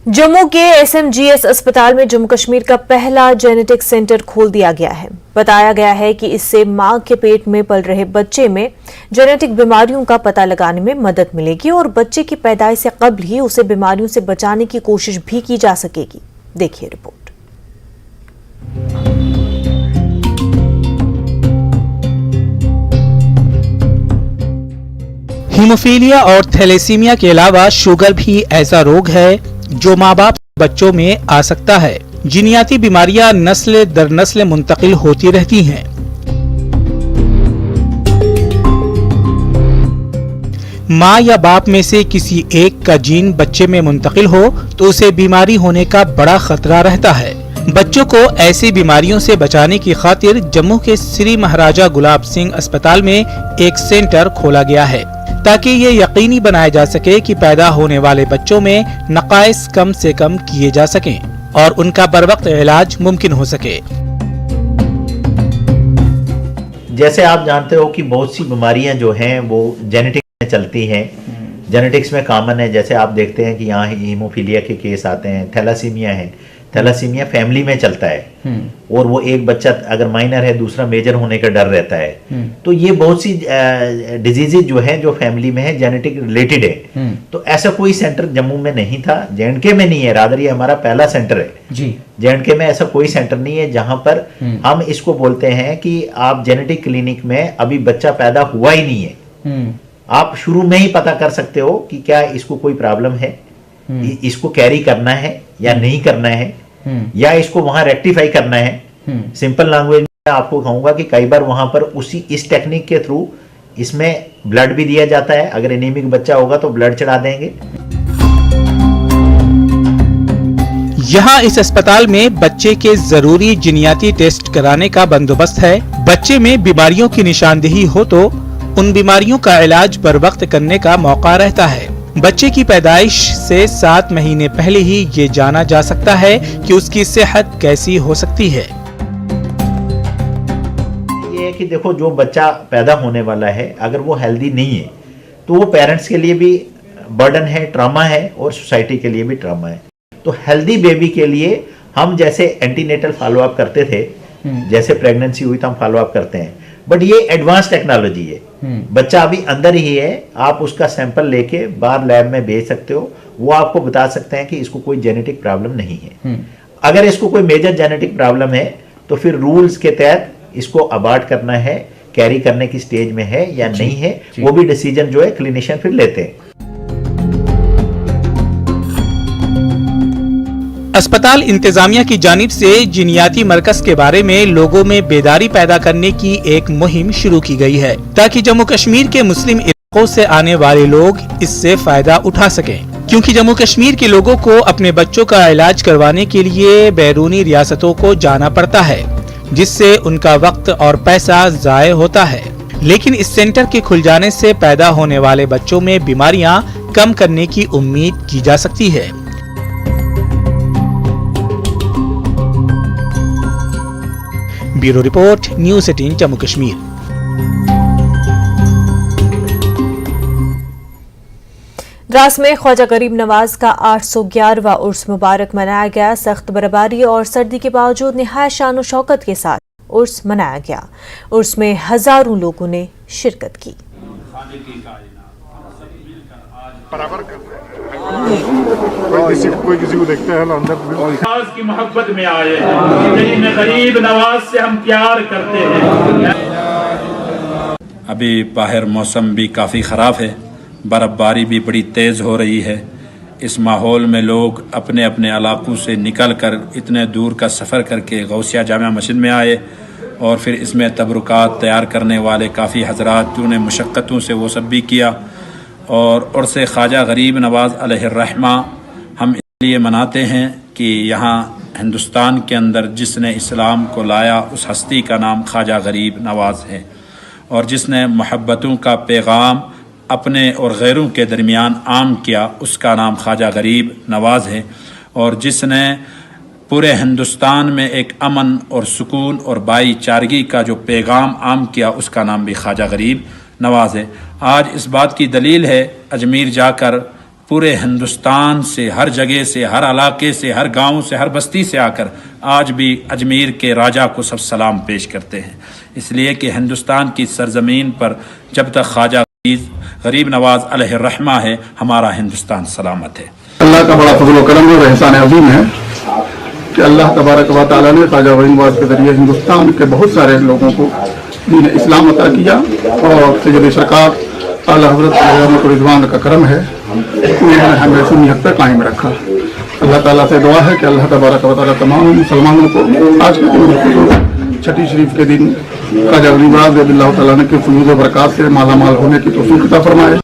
जम्मू के SMGS अस्पताल में जम्मू कश्मीर का पहला जेनेटिक सेंटर खोल दिया गया है। बताया गया है कि इससे मां के पेट में पल रहे बच्चे में जेनेटिक बीमारियों का पता लगाने में मदद मिलेगी और बच्चे की पैदाइश से कब्ल ही उसे बीमारियों से बचाने की कोशिश भी की जा सकेगी। देखिए रिपोर्ट। हीमोफीलिया और थैलेसीमिया के अलावा शुगर भी ऐसा रोग है जो माँ बाप बच्चों में आ सकता है। जीनियाती बीमारियां नस्ल दर नस्ल मुंतकिल होती रहती हैं। माँ या बाप में से किसी एक का जीन बच्चे में मुंतकिल हो तो उसे बीमारी होने का बड़ा खतरा रहता है। बच्चों को ऐसी बीमारियों से बचाने की खातिर जम्मू के श्री महाराजा गुलाब सिंह अस्पताल में एक सेंटर खोला गया है ताकि ये यकीनी बनाया जा सके कि पैदा होने वाले बच्चों में नकाइस कम से कम किए जा सकें और उनका बरवक्त इलाज मुमकिन हो सके। जैसे आप जानते हो कि बहुत सी बीमारियां जो हैं वो जेनेटिक्स में चलती हैं, जेनेटिक्स में कॉमन है। जैसे आप देखते हैं कि यहाँ हीमोफीलिया के केस आते हैं, थैलासीमिया है, थैलासीमिया फैमिली में चलता है और वो एक बच्चा अगर माइनर है दूसरा मेजर होने का डर रहता है। तो ये बहुत सी डिजीजेज जो है जो फैमिली में है जेनेटिक रिलेटेड है। तो ऐसा कोई सेंटर जम्मू में नहीं था, J&K में नहीं है, रादर ये हमारा पहला सेंटर है जी। J&K में ऐसा कोई सेंटर नहीं है जहां पर हम इसको बोलते हैं कि आप जेनेटिक क्लिनिक में अभी बच्चा पैदा हुआ ही नहीं है, आप शुरू में ही पता कर सकते हो कि क्या इसको कोई प्रॉब्लम है, इसको कैरी करना है या नहीं करना है, या इसको वहां रेक्टिफाई करना है। सिंपल लैंग्वेज में आपको कहूंगा कि कई बार वहां पर इस टेक्निक के थ्रू इसमें ब्लड भी दिया जाता है। अगर एनीमिक बच्चा होगा तो ब्लड चढ़ा देंगे। यहाँ इस अस्पताल में बच्चे के जरूरी जीनियाती टेस्ट कराने का बंदोबस्त है। बच्चे में बीमारियों की निशानदेही हो तो उन बीमारियों का इलाज बर वक्त करने का मौका रहता है। बच्चे की पैदाइश से 7 महीने पहले ही ये जाना जा सकता है कि उसकी सेहत कैसी हो सकती है। ये है कि देखो जो बच्चा पैदा होने वाला है अगर वो हेल्दी नहीं है तो वो पेरेंट्स के लिए भी बर्डन है, ट्रॉमा है और सोसाइटी के लिए भी ट्रॉमा है। तो हेल्दी बेबी के लिए हम जैसे एंटीनेटल फॉलोअप करते थे, जैसे प्रेगनेंसी हुई तो हम फॉलोअप करते हैं, बट ये एडवांस टेक्नोलॉजी है। बच्चा अभी अंदर ही है, आप उसका सैंपल लेके बाहर लैब में भेज सकते हो, वो आपको बता सकते हैं कि इसको कोई जेनेटिक प्रॉब्लम नहीं है। अगर इसको कोई मेजर जेनेटिक प्रॉब्लम है तो फिर रूल्स के तहत इसको अबॉर्ट करना है, कैरी करने की स्टेज में है या नहीं है, वो भी डिसीजन जो है क्लिनिशियन फिर लेते हैं। अस्पताल इंतजामिया की जानिब से जीनियाती मरकज के बारे में लोगों में बेदारी पैदा करने की एक मुहिम शुरू की गई है ताकि जम्मू कश्मीर के मुस्लिम इलाकों से आने वाले लोग इससे फायदा उठा सकें, क्योंकि जम्मू कश्मीर के लोगों को अपने बच्चों का इलाज करवाने के लिए बैरूनी रियासतों को जाना पड़ता है, जिससे उनका वक्त और पैसा जाये होता है। लेकिन इस सेंटर के खुल जाने से पैदा होने वाले बच्चों में बीमारियां कम करने की उम्मीद की जा सकती है। Bureau report, news 18 Jammu Kashmir. Dras में ख्वाजा गरीब नवाज का 811वां उर्स मुबारक मनाया गया। सख्त बर्फबारी और सर्दी के बावजूद निहायत शान और शौकत के साथ उर्स मनाया गया। उर्स में हजारों लोगों ने शिरकत की। कोई किसी को देखता है अंदर की मोहब्बत में आए हैं, गरीब नवाज से हम प्यार करते हैं। अभी बाहर मौसम भी काफ़ी ख़राब है, बर्फ़बारी भी बड़ी तेज़ हो रही है। इस माहौल में लोग अपने अपने इलाकों से निकल कर इतने दूर का सफ़र करके गौसिया जामिया मस्जिद में आए और फिर इसमें तबरुकात तैयार करने वाले काफ़ी हजरात जिन्होंने मुशक्क़तों से वो सब भी किया। और उर्स ख्वाजा गरीब नवाज़ अलैहिर्रहमा हम इसलिए मनाते हैं कि यहाँ हिंदुस्तान के अंदर जिसने इस्लाम को लाया उस हस्ती का नाम ख्वाजा गरीब नवाज़ है, और जिसने मोहब्बतों का पैगाम अपने और गैरों के दरमियान आम किया उसका नाम ख्वाजा गरीब नवाज़ है, और जिसने पूरे हिंदुस्तान में एक अमन और सुकून और भाईचारगी का जो पैगाम आम किया उसका नाम भी ख्वाजा गरीब नवाज़ है। आज इस बात की दलील है, अजमेर जाकर پورے ہندوستان سے، ہر جگہ سے، ہر علاقے سے، ہر گاؤں سے، ہر بستی سے آ کر آج بھی اجمیر کے راجا کو سب سلام پیش کرتے ہیں، اس لیے کہ ہندوستان کی سرزمین پر جب تک خواجہ غریب نواز علیہ الرحمہ ہے، ہمارا ہندوستان سلامت ہے۔ اللہ کا بڑا فضل و کرم اور احسان عظیم ہے کہ اللہ تبارک و تعالیٰ نے خواجہ غریب نواز کے ذریعے ہندوستان کے بہت سارے لوگوں کو دین اسلام عطا کیا، اور سید سرکار اعلیٰ حضرت رحمۃ رضوان کا کرم ہے، انہوں نے ہمیں سنی حق پہ قائم رکھا۔ اللہ تعالیٰ سے دعا ہے کہ اللہ تبارک و تعالیٰ تمام مسلمانوں کو آج کے دن چھٹی شریف کے دن خواجہ غریب نواز رضی اللہ تعالیٰ نے کے فیوز و برکات سے مالا مال ہونے کی توفیق عطا فرمائے۔